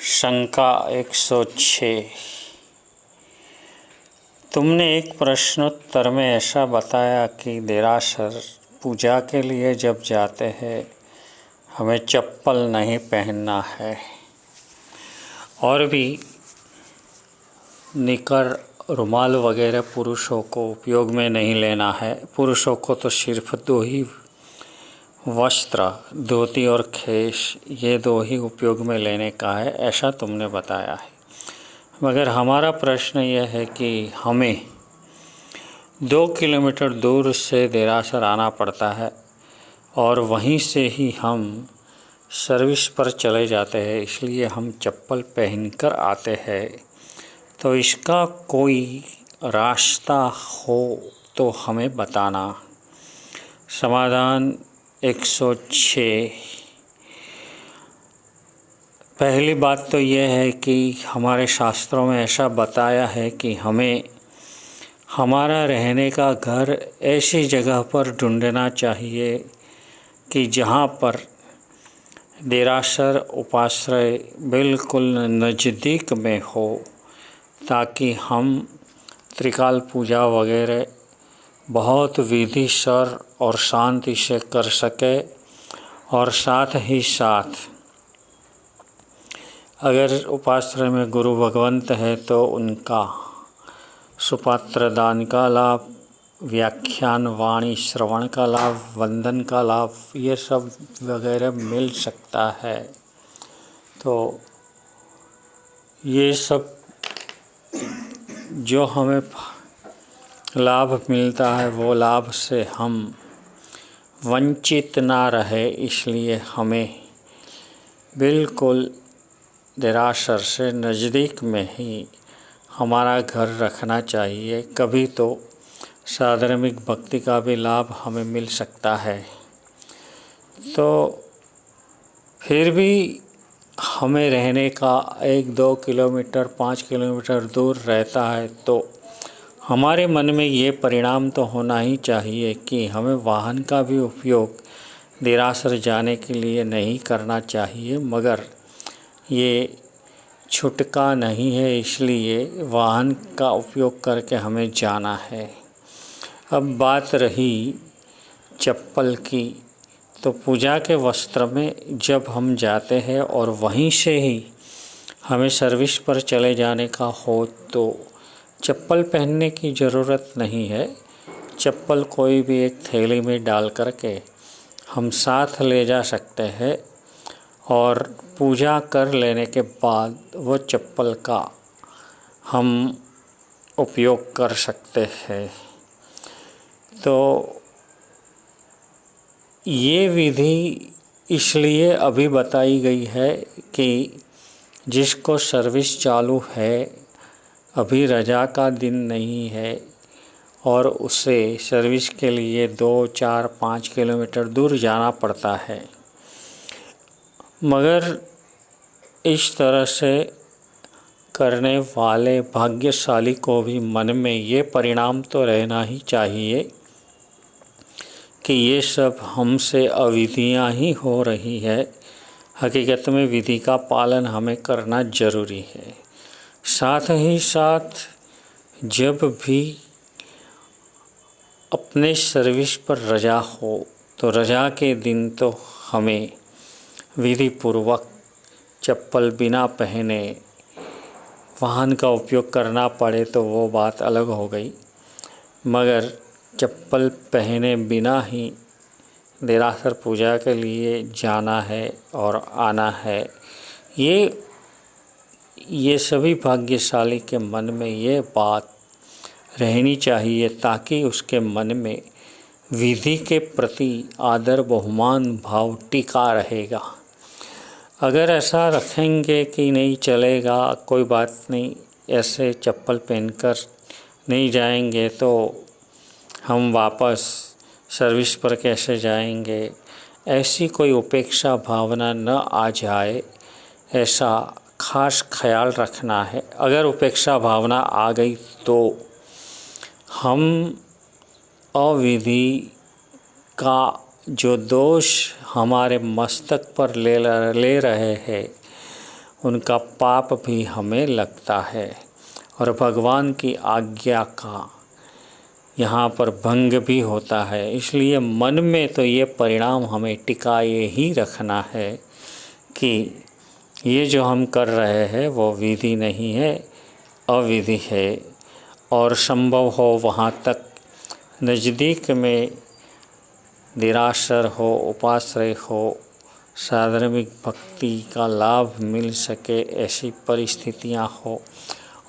शंका 106। तुमने एक प्रश्नोत्तर में ऐसा बताया कि देरासर पूजा के लिए जब जाते हैं हमें चप्पल नहीं पहनना है और भी निकर रुमाल वगैरह पुरुषों को उपयोग में नहीं लेना है। पुरुषों को तो सिर्फ दो ही वस्त्र, धोती और खेश, ये दो ही उपयोग में लेने का है, ऐसा तुमने बताया है। मगर हमारा प्रश्न यह है कि हमें 2 किलोमीटर दूर से देरासर आना पड़ता है और वहीं से ही हम सर्विस पर चले जाते हैं, इसलिए हम चप्पल पहनकर आते हैं। तो इसका कोई रास्ता हो तो हमें बताना। समाधान 106। पहली बात तो यह है कि हमारे शास्त्रों में ऐसा बताया है कि हमें हमारा रहने का घर ऐसी जगह पर ढूंढना चाहिए कि जहाँ पर देरासर उपाश्रय बिल्कुल नज़दीक में हो, ताकि हम त्रिकाल पूजा वगैरह बहुत विधि सर और शांति से कर सके। और साथ ही साथ अगर उपाश्रय में गुरु भगवंत है तो उनका सुपात्र दान का लाभ, व्याख्यान वाणी श्रवण का लाभ, वंदन का लाभ, ये सब वगैरह मिल सकता है। तो ये सब जो हमें लाभ मिलता है वो लाभ से हम वंचित ना रहे, इसलिए हमें बिल्कुल देरासर से नज़दीक में ही हमारा घर रखना चाहिए। कभी तो साधर्मिक भक्ति का भी लाभ हमें मिल सकता है। तो फिर भी हमें रहने का 1-2 किलोमीटर 5 किलोमीटर दूर रहता है तो हमारे मन में ये परिणाम तो होना ही चाहिए कि हमें वाहन का भी उपयोग देरासर जाने के लिए नहीं करना चाहिए। मगर ये छुटका नहीं है, इसलिए वाहन का उपयोग करके हमें जाना है। अब बात रही चप्पल की, तो पूजा के वस्त्र में जब हम जाते हैं और वहीं से ही हमें सर्विस पर चले जाने का हो तो चप्पल पहनने की ज़रूरत नहीं है। चप्पल कोई भी एक थैली में डाल करके हम साथ ले जा सकते हैं और पूजा कर लेने के बाद वो चप्पल का हम उपयोग कर सकते हैं। तो ये विधि इसलिए अभी बताई गई है कि जिसको सर्विस चालू है, अभी रजा का दिन नहीं है और उसे सर्विस के लिए 2, 4, 5 किलोमीटर दूर जाना पड़ता है। मगर इस तरह से करने वाले भाग्यशाली को भी मन में ये परिणाम तो रहना ही चाहिए कि ये सब हमसे अविधियाँ ही हो रही है। हकीकत में विधि का पालन हमें करना ज़रूरी है। साथ ही साथ जब भी अपने सर्विस पर रजा हो तो रजा के दिन तो हमें विधि पूर्वक चप्पल बिना पहने वाहन का उपयोग करना पड़े तो वो बात अलग हो गई। मगर चप्पल पहने बिना ही देरासर पूजा के लिए जाना है और आना है, ये सभी भाग्यशाली के मन में ये बात रहनी चाहिए, ताकि उसके मन में विधि के प्रति आदर बहुमान भाव टिका रहेगा। अगर ऐसा रखेंगे कि नहीं चलेगा, कोई बात नहीं, ऐसे चप्पल पहनकर नहीं जाएंगे तो हम वापस सर्विस पर कैसे जाएंगे, ऐसी कोई उपेक्षा भावना न आ जाए, ऐसा खास ख्याल रखना है। अगर उपेक्षा भावना आ गई तो हम अविधि का जो दोष हमारे मस्तक पर ले रहे हैं उनका पाप भी हमें लगता है और भगवान की आज्ञा का यहाँ पर भंग भी होता है। इसलिए मन में तो ये परिणाम हमें टिकाए ही रखना है कि ये जो हम कर रहे हैं वो विधि नहीं है, अविधि है, और संभव हो वहाँ तक नज़दीक में निराश्र हो, उपाश्रय हो, साधर्मिक भक्ति का लाभ मिल सके ऐसी परिस्थितियाँ हो,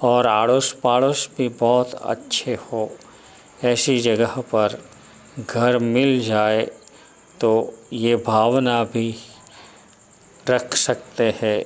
और आड़ोस पाड़ोस भी बहुत अच्छे हो, ऐसी जगह पर घर मिल जाए तो ये भावना भी रख सकते हैं